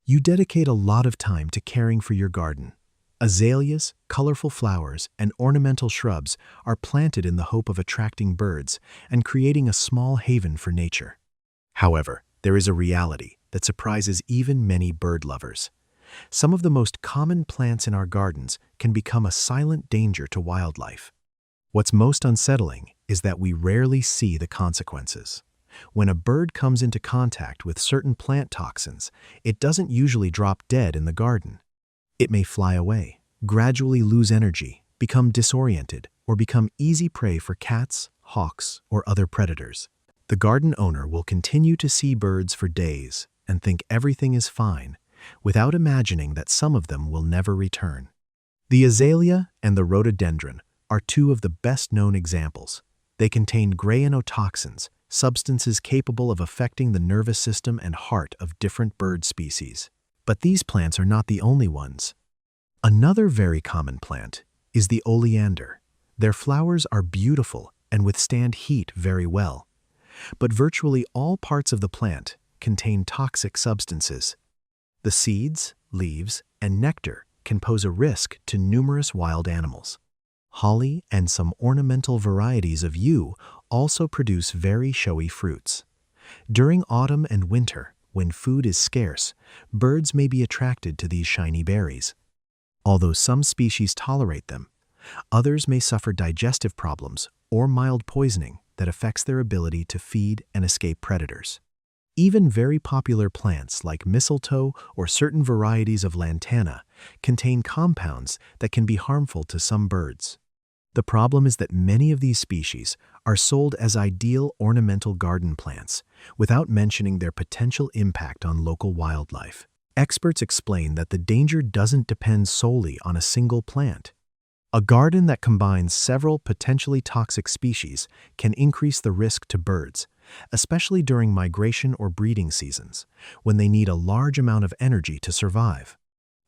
You dedicate a lot of time to caring for your garden. Azaleas, colorful flowers, and ornamental shrubs are planted in the hope of attracting birds and creating a small haven for nature. However, there is a reality that surprises even many bird lovers. Some of the most common plants in our gardens can become a silent danger to wildlife. What's most unsettling is that we rarely see the consequences. When a bird comes into contact with certain plant toxins, it doesn't usually drop dead in the garden. It may fly away, gradually lose energy, become disoriented, or become easy prey for cats, hawks, or other predators. The garden owner will continue to see birds for days and think everything is fine, without imagining that some of them will never return. The azalea and the rhododendron are two of the best-known examples. They contain grayonotoxins, substances capable of affecting the nervous system and heart of different bird species. But these plants are not the only ones. Another very common plant is the oleander. Their flowers are beautiful and withstand heat very well. But virtually all parts of the plant contain toxic substances. The seeds, leaves, and nectar can pose a risk to numerous wild animals. Holly and some ornamental varieties of yew also produce very showy fruits. During autumn and winter, when food is scarce, birds may be attracted to these shiny berries. Although some species tolerate them, others may suffer digestive problems or mild poisoning that affects their ability to feed and escape predators. Even very popular plants like mistletoe or certain varieties of lantana contain compounds that can be harmful to some birds. The problem is that many of these species are sold as ideal ornamental garden plants, without mentioning their potential impact on local wildlife. Experts explain that the danger doesn't depend solely on a single plant. A garden that combines several potentially toxic species can increase the risk to birds, especially during migration or breeding seasons, when they need a large amount of energy to survive.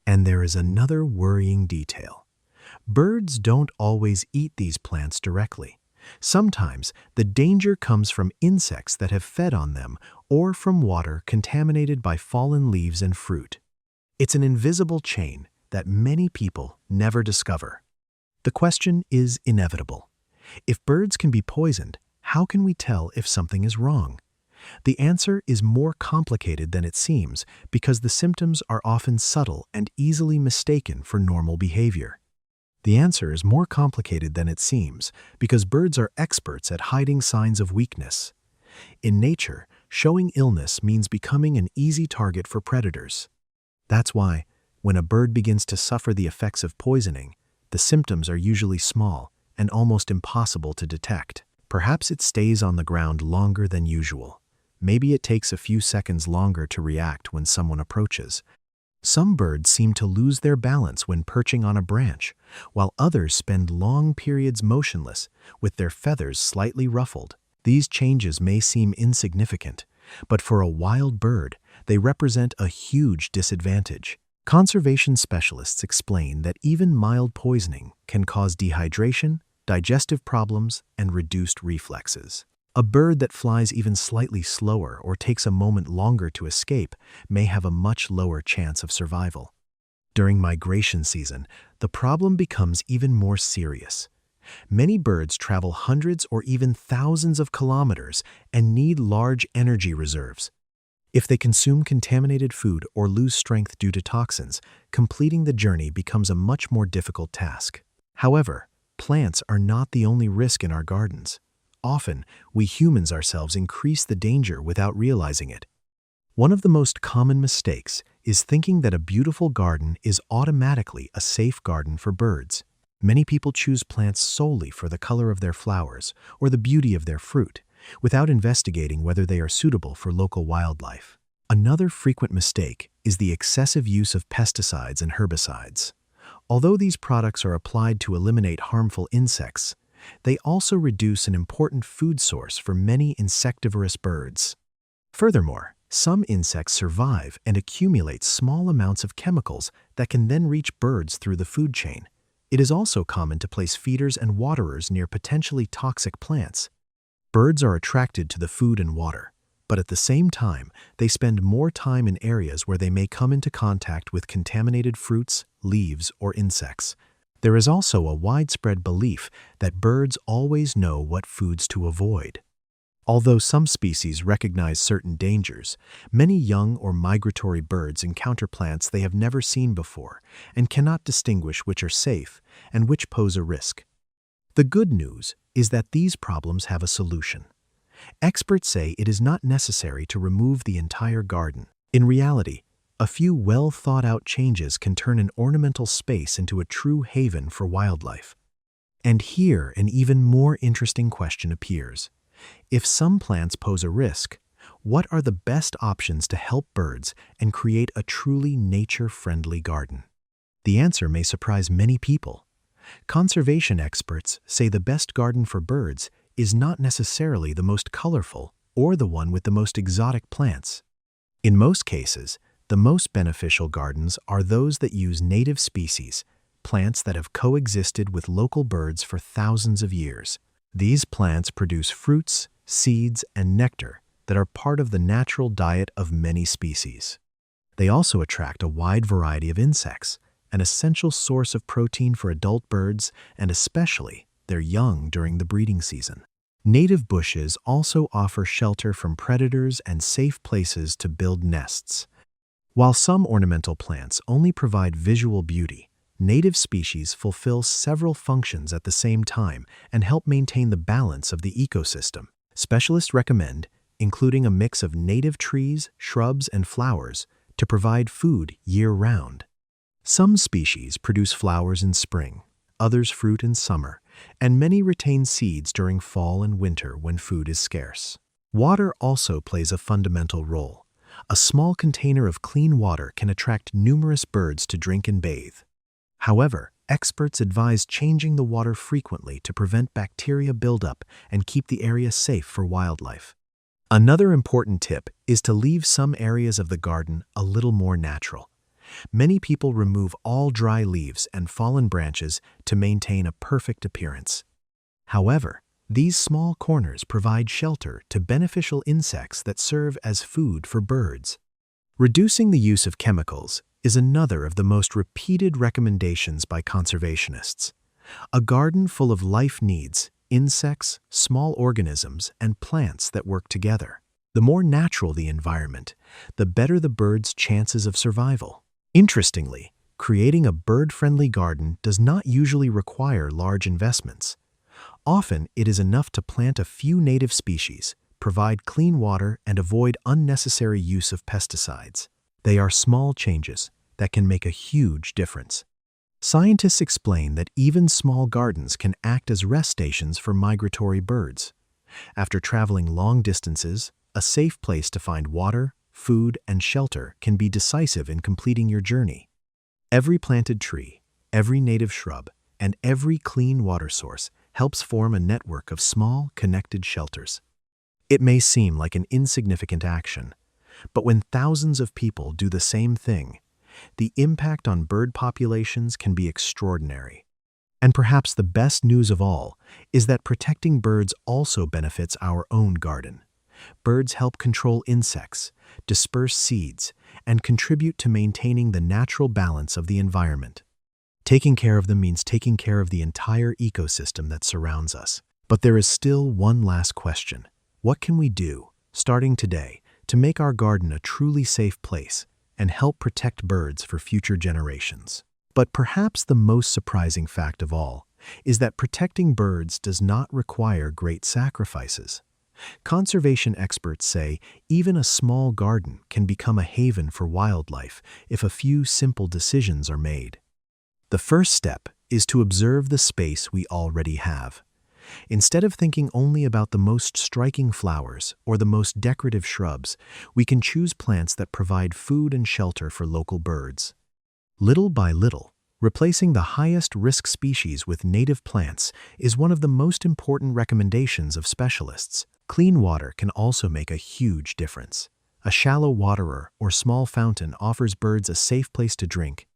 And there is another worrying detail. Birds don't always eat these plants directly. Sometimes the danger comes from insects that have fed on them or from water contaminated by fallen leaves and fruit. It's an invisible chain that many people never discover. The question is inevitable. If birds can be poisoned, how can we tell if something is wrong? The answer is more complicated than it seems because the symptoms are often subtle and easily mistaken for normal behavior. The answer is more complicated than it seems because birds are experts at hiding signs of weakness. In nature, showing illness means becoming an easy target for predators. That's why, when a bird begins to suffer the effects of poisoning, the symptoms are usually small and almost impossible to detect. Perhaps it stays on the ground longer than usual. Maybe it takes a few seconds longer to react when someone approaches. Some birds seem to lose their balance when perching on a branch, while others spend long periods motionless, with their feathers slightly ruffled. These changes may seem insignificant, but for a wild bird, they represent a huge disadvantage. Conservation specialists explain that even mild poisoning can cause dehydration, digestive problems, and reduced reflexes. A bird that flies even slightly slower or takes a moment longer to escape may have a much lower chance of survival. During migration season, the problem becomes even more serious. Many birds travel hundreds or even thousands of kilometers and need large energy reserves. If they consume contaminated food or lose strength due to toxins, completing the journey becomes a much more difficult task. However, plants are not the only risk in our gardens. Often, we humans ourselves increase the danger without realizing it. One of the most common mistakes is thinking that a beautiful garden is automatically a safe garden for birds. Many people choose plants solely for the color of their flowers or the beauty of their fruit, without investigating whether they are suitable for local wildlife. Another frequent mistake is the excessive use of pesticides and herbicides. Although these products are applied to eliminate harmful insects, they also reduce an important food source for many insectivorous birds. Furthermore, some insects survive and accumulate small amounts of chemicals that can then reach birds through the food chain. It is also common to place feeders and waterers near potentially toxic plants. Birds are attracted to the food and water, But at the same time, they spend more time in areas where they may come into contact with contaminated fruits, leaves, or insects. There is also a widespread belief that birds always know what foods to avoid. Although some species recognize certain dangers, many young or migratory birds encounter plants they have never seen before and cannot distinguish which are safe and which pose a risk. The good news is that these problems have a solution. Experts say it is not necessary to remove the entire garden. In reality, a few well-thought-out changes can turn an ornamental space into a true haven for wildlife. And here an even more interesting question appears. If some plants pose a risk, what are the best options to help birds and create a truly nature-friendly garden? The answer may surprise many people. Conservation experts say the best garden for birds is not necessarily the most colorful or the one with the most exotic plants. In most cases, the most beneficial gardens are those that use native species, plants that have coexisted with local birds for thousands of years. These plants produce fruits, seeds, and nectar that are part of the natural diet of many species. They also attract a wide variety of insects, an essential source of protein for adult birds and especially their young during the breeding season. Native bushes also offer shelter from predators and safe places to build nests. While some ornamental plants only provide visual beauty, native species fulfill several functions at the same time and help maintain the balance of the ecosystem. Specialists recommend including a mix of native trees, shrubs, and flowers to provide food year-round. Some species produce flowers in spring, others fruit in summer, and many retain seeds during fall and winter when food is scarce. Water also plays a fundamental role. A small container of clean water can attract numerous birds to drink and bathe. However, experts advise changing the water frequently to prevent bacteria buildup and keep the area safe for wildlife. Another important tip is to leave some areas of the garden a little more natural. Many people remove all dry leaves and fallen branches to maintain a perfect appearance. However, these small corners provide shelter to beneficial insects that serve as food for birds. Reducing the use of chemicals is another of the most repeated recommendations by conservationists. A garden full of life needs insects, small organisms, and plants that work together. The more natural the environment, the better the bird's chances of survival. Interestingly, creating a bird-friendly garden does not usually require large investments. Often, it is enough to plant a few native species, provide clean water, and avoid unnecessary use of pesticides. They are small changes that can make a huge difference. Scientists explain that even small gardens can act as rest stations for migratory birds. After traveling long distances, a safe place to find water, food, and shelter can be decisive in completing your journey. Every planted tree, every native shrub, and every clean water source helps form a network of small, connected shelters. It may seem like an insignificant action, but when thousands of people do the same thing, the impact on bird populations can be extraordinary. And perhaps the best news of all is that protecting birds also benefits our own garden. Birds help control insects, disperse seeds, and contribute to maintaining the natural balance of the environment. Taking care of them means taking care of the entire ecosystem that surrounds us. But there is still one last question. What can we do, starting today, to make our garden a truly safe place and help protect birds for future generations? But perhaps the most surprising fact of all is that protecting birds does not require great sacrifices. Conservation experts say even a small garden can become a haven for wildlife if a few simple decisions are made. The first step is to observe the space we already have. Instead of thinking only about the most striking flowers or the most decorative shrubs, we can choose plants that provide food and shelter for local birds. Little by little, replacing the highest risk species with native plants is one of the most important recommendations of specialists. Clean water can also make a huge difference. A shallow waterer or small fountain offers birds a safe place to drink,